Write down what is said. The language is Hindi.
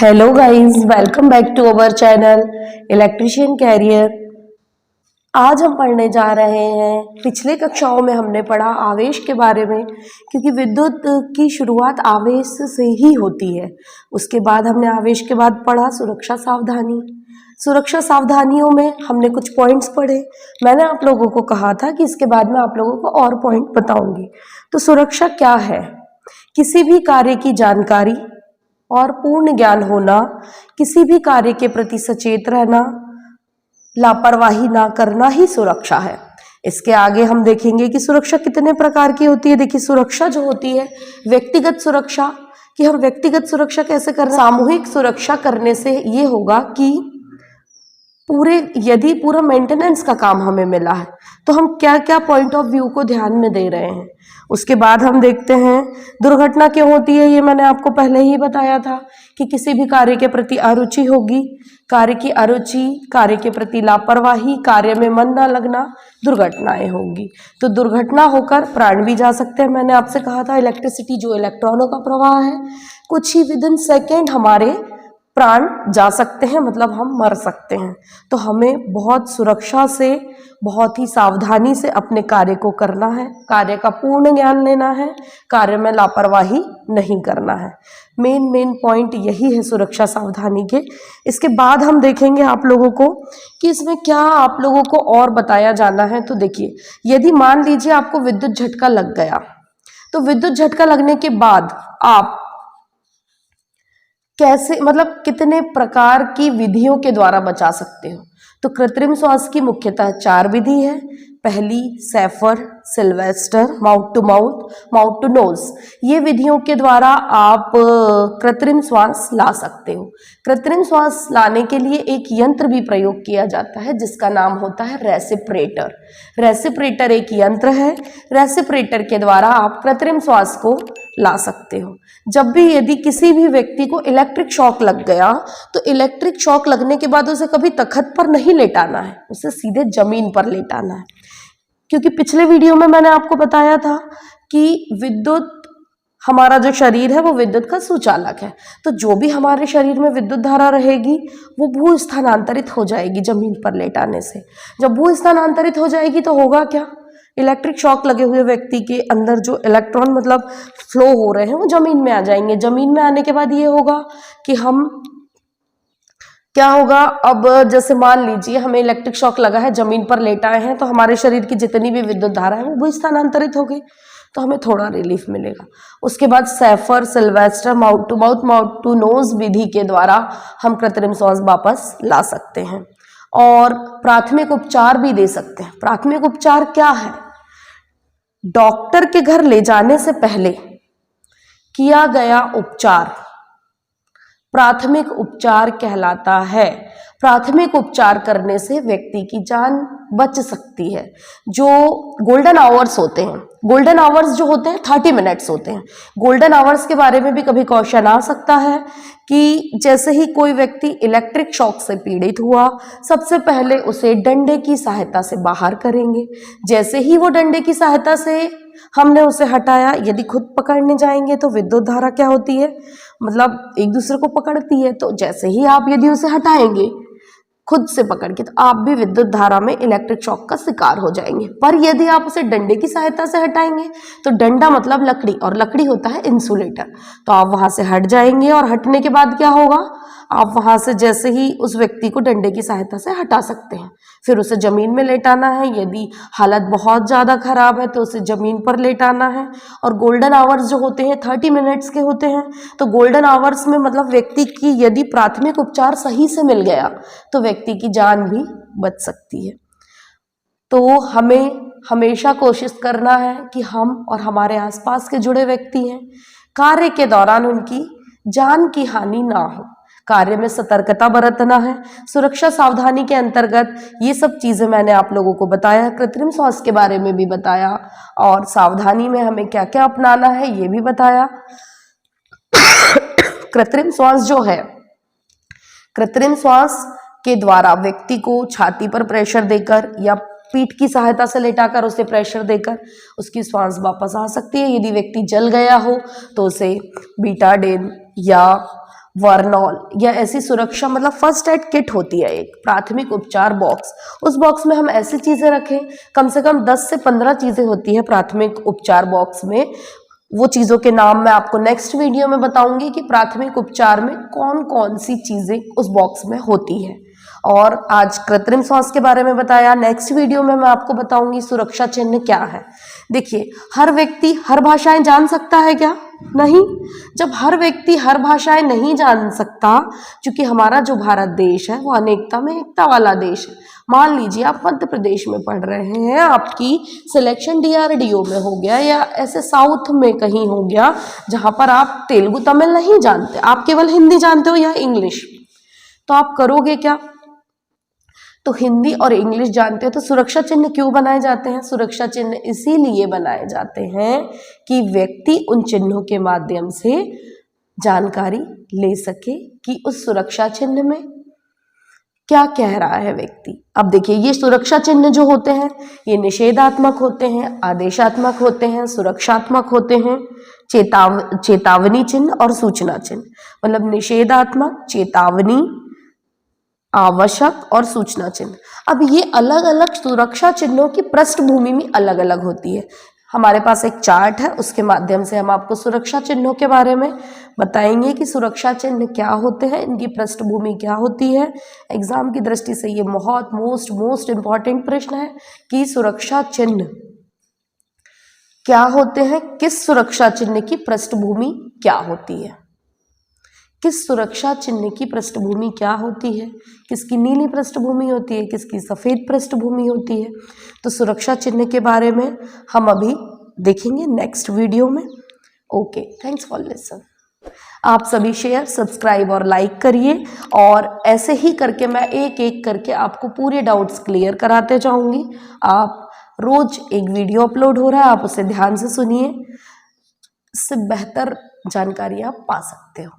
Hello guys, welcome back to our channel electrician career. आज हम पढ़ने जा रहे हैं, पिछले कक्षाओं में हमने पढ़ा आवेश के बारे में, क्योंकि विद्युत की शुरुआत आवेश से ही होती है। उसके बाद हमने आवेश के बाद पढ़ा सुरक्षा सावधानी। सुरक्षा सावधानियों में हमने कुछ पॉइंट्स पढ़े। मैंने आप लोगों को कहा था कि इसके बाद मैं आप लोगों को और पॉइंट बताऊंगी। तो सुरक्षा क्या है? किसी भी कार्य की जानकारी और पूर्ण ज्ञान होना, किसी भी कार्य के प्रति सचेत रहना, लापरवाही ना करना ही सुरक्षा है। इसके आगे हम देखेंगे कि सुरक्षा कितने प्रकार की होती है। देखिए, सुरक्षा जो होती है व्यक्तिगत सुरक्षा, कि हम व्यक्तिगत सुरक्षा कैसे कर रहे हैं। सामूहिक सुरक्षा करने से ये होगा कि यदि पूरा मेंटेनेंस का काम हमें मिला है तो हम क्या क्या पॉइंट ऑफ व्यू को ध्यान में दे रहे हैं। उसके बाद हम देखते हैं दुर्घटना क्यों होती है। ये मैंने आपको पहले ही बताया था कि किसी भी कार्य के प्रति अरुचि होगी, कार्य की अरुचि, कार्य के प्रति लापरवाही, कार्य में मन ना लगना, दुर्घटनाएं होंगी। तो दुर्घटना होकर प्राण भी जा सकते हैं। मैंने आपसे कहा था इलेक्ट्रिसिटी जो इलेक्ट्रॉनों का प्रवाह है, कुछ ही विदिन सेकेंड हमारे प्राण जा सकते हैं, मतलब हम मर सकते हैं। तो हमें बहुत सुरक्षा से, बहुत ही सावधानी से अपने कार्य को करना है, कार्य का पूर्ण ज्ञान लेना है, कार्य में लापरवाही नहीं करना है। मेन पॉइंट यही है सुरक्षा सावधानी के। इसके बाद हम देखेंगे आप लोगों को कि इसमें क्या आप लोगों को और बताया जाना है। तो देखिए, यदि मान लीजिए आपको विद्युत झटका लग गया, तो विद्युत झटका लगने के बाद आप कैसे, मतलब कितने प्रकार की विधियों के द्वारा बचा सकते हो। तो कृत्रिम श्वास की मुख्यतः 4 विधि है। पहली Schafer, Sylvester, mouth to mouth, mouth to nose. ये विधियों के द्वारा आप कृत्रिम श्वास ला सकते हो। कृत्रिम श्वास लाने के लिए एक यंत्र भी प्रयोग किया जाता है जिसका नाम होता है रेसिप्रेटर। रेसिप्रेटर एक यंत्र है। रेसिप्रेटर के द्वारा आप कृत्रिम श्वास को ला सकते हो। जब भी यदि किसी भी व्यक्ति को इलेक्ट्रिक शॉक लग गया, तो इलेक्ट्रिक शॉक लगने के बाद उसे कभी तख्त पर नहीं लेटाना है, उसे सीधे जमीन पर लेटाना है। क्योंकि पिछले वीडियो में मैंने आपको बताया था कि विद्युत, हमारा जो शरीर है वो विद्युत का सुचालक है। तो जो भी हमारे शरीर में विद्युत धारा रहेगी वो भू स्थानांतरित हो जाएगी जमीन पर लेटाने से। जब भू स्थानांतरित हो जाएगी तो होगा क्या, इलेक्ट्रिक शॉक लगे हुए व्यक्ति के अंदर जो इलेक्ट्रॉन मतलब फ्लो हो रहे हैं वो जमीन में आ जाएंगे। जमीन में आने के बाद ये होगा कि हम क्या होगा, अब जैसे मान लीजिए हमें इलेक्ट्रिक शॉक लगा है, जमीन पर लेटाए हैं, तो हमारे शरीर की जितनी भी विद्युत धारा है वो स्थानांतरित हो गई, तो हमें थोड़ा रिलीफ मिलेगा। उसके बाद Schafer, Sylvester, mouth to mouth, mouth to nose विधि के द्वारा हम कृत्रिम श्वास वापस ला सकते हैं। और प्राथमिक उपचार भी दे सकते हैं। प्राथमिक उपचार क्या है? डॉक्टर के घर ले जाने से पहले किया गया उपचार प्राथमिक उपचार कहलाता है। प्राथमिक उपचार करने से व्यक्ति की जान बच सकती है। जो गोल्डन आवर्स होते हैं, गोल्डन आवर्स जो होते हैं 30 मिनट्स होते हैं। गोल्डन आवर्स के बारे में भी कभी क्वेश्चन आ सकता है कि जैसे ही कोई व्यक्ति इलेक्ट्रिक शॉक से पीड़ित हुआ, सबसे पहले उसे डंडे की सहायता से बाहर करेंगे। जैसे ही वो डंडे की सहायता से हमने उसे हटाया, यदि खुद पकड़ने जाएंगे तो विद्युत धारा क्या होती है, मतलब एक दूसरे को पकड़ती है। तो जैसे ही आप यदि उसे हटाएंगे खुद से पकड़ के, तो आप भी विद्युत धारा में, इलेक्ट्रिक शॉक का शिकार हो जाएंगे। पर यदि आप उसे डंडे की सहायता से हटाएंगे, तो डंडा मतलब लकड़ी, और लकड़ी होता है इंसुलेटर, तो आप वहां से हट जाएंगे। और हटने के बाद क्या होगा, आप वहां से जैसे ही उस व्यक्ति को डंडे की सहायता से हटा सकते हैं। फिर उसे जमीन में लेटाना है। यदि हालत बहुत ज्यादा खराब है तो उसे जमीन पर लेटाना है। और गोल्डन आवर्स जो होते हैं 30 मिनट्स के होते हैं। तो गोल्डन आवर्स में मतलब व्यक्ति की यदि प्राथमिक उपचार सही से मिल गया तो व्यक्ति की जान भी बच सकती है। तो हमें हमेशा कोशिश करना है कि हम और हमारे आसपास के जुड़े व्यक्ति हैं, कार्य के दौरान उनकी जान की हानि ना हो, कार्य में सतर्कता बरतना है। सुरक्षा सावधानी के अंतर्गत ये सब चीजें मैंने आप लोगों को बताया। कृत्रिम श्वास के बारे में भी बताया और सावधानी में हमें क्या क्या अपनाना है ये भी बताया। कृत्रिम श्वास जो है, कृत्रिम श्वास के द्वारा व्यक्ति को छाती पर प्रेशर देकर या पीठ की सहायता से लेटाकर उसे प्रेशर देकर उसकी श्वास वापस आ सकती है। यदि व्यक्ति जल गया हो तो उसे बीटाडिन या वर्नॉल या ऐसी सुरक्षा मतलब फर्स्ट एड किट होती है एक प्राथमिक उपचार बॉक्स। उस बॉक्स में हम ऐसी चीजें रखें, कम से कम 10 से 15 चीजें होती है प्राथमिक उपचार बॉक्स में। वो चीजों के नाम मैं आपको नेक्स्ट वीडियो में बताऊंगी कि प्राथमिक उपचार में कौन कौन सी चीजें उस बॉक्स में होती है। और आज कृत्रिम श्वास के बारे में बताया, नेक्स्ट वीडियो में मैं आपको बताऊंगी सुरक्षा चिन्ह क्या है। देखिए, हर व्यक्ति हर भाषाएं जान सकता है क्या? नहीं। जब हर व्यक्ति हर भाषाएं नहीं जान सकता, क्योंकि हमारा जो भारत देश है वो अनेकता में एकता वाला देश है। मान लीजिए आप मध्य प्रदेश में पढ़ रहे हैं, आपकी सिलेक्शन DRDO में हो गया या ऐसे साउथ में कहीं हो गया जहां पर आप तेलुगु तमिल नहीं जानते, आप केवल हिंदी जानते हो या इंग्लिश, तो आप करोगे क्या? तो हिंदी और इंग्लिश जानते हो तो सुरक्षा चिन्ह क्यों बनाए जाते हैं? सुरक्षा चिन्ह इसीलिए बनाए जाते हैं कि व्यक्ति उन चिन्हों के माध्यम से जानकारी ले सके कि उस सुरक्षा चिन्ह में क्या कह रहा है व्यक्ति। अब देखिए, ये सुरक्षा चिन्ह जो होते हैं ये निषेधात्मक होते हैं, आदेशात्मक होते हैं, सुरक्षात्मक होते हैं, चेतावनी चिन्ह और सूचना चिन्ह। मतलब निषेधात्मक, चेतावनी, आवश्यक और सूचना चिन्ह। अब ये अलग अलग सुरक्षा चिन्हों की पृष्ठभूमि भी अलग अलग होती है। हमारे पास एक चार्ट है, उसके माध्यम से हम आपको सुरक्षा चिन्हों के बारे में बताएंगे कि सुरक्षा चिन्ह क्या होते हैं, इनकी पृष्ठभूमि क्या होती है। एग्जाम की दृष्टि से ये बहुत मोस्ट इंपॉर्टेंट प्रश्न है कि सुरक्षा चिन्ह क्या होते हैं, किस सुरक्षा चिन्ह की पृष्ठभूमि क्या होती है। किस सुरक्षा चिन्ह की पृष्ठभूमि क्या होती है, किसकी नीली पृष्ठभूमि होती है, किसकी सफेद पृष्ठभूमि होती है। तो सुरक्षा चिन्ह के बारे में हम अभी देखेंगे नेक्स्ट वीडियो में। Okay, thanks for listen. आप सभी शेयर, सब्सक्राइब और लाइक करिए, और ऐसे ही करके मैं एक एक करके आपको पूरे डाउट्स क्लियर कराते जाऊंगी। आप रोज एक वीडियो अपलोड हो रहा है, आप उसे ध्यान से सुनिए, इससे बेहतर जानकारी आप पा सकते हो।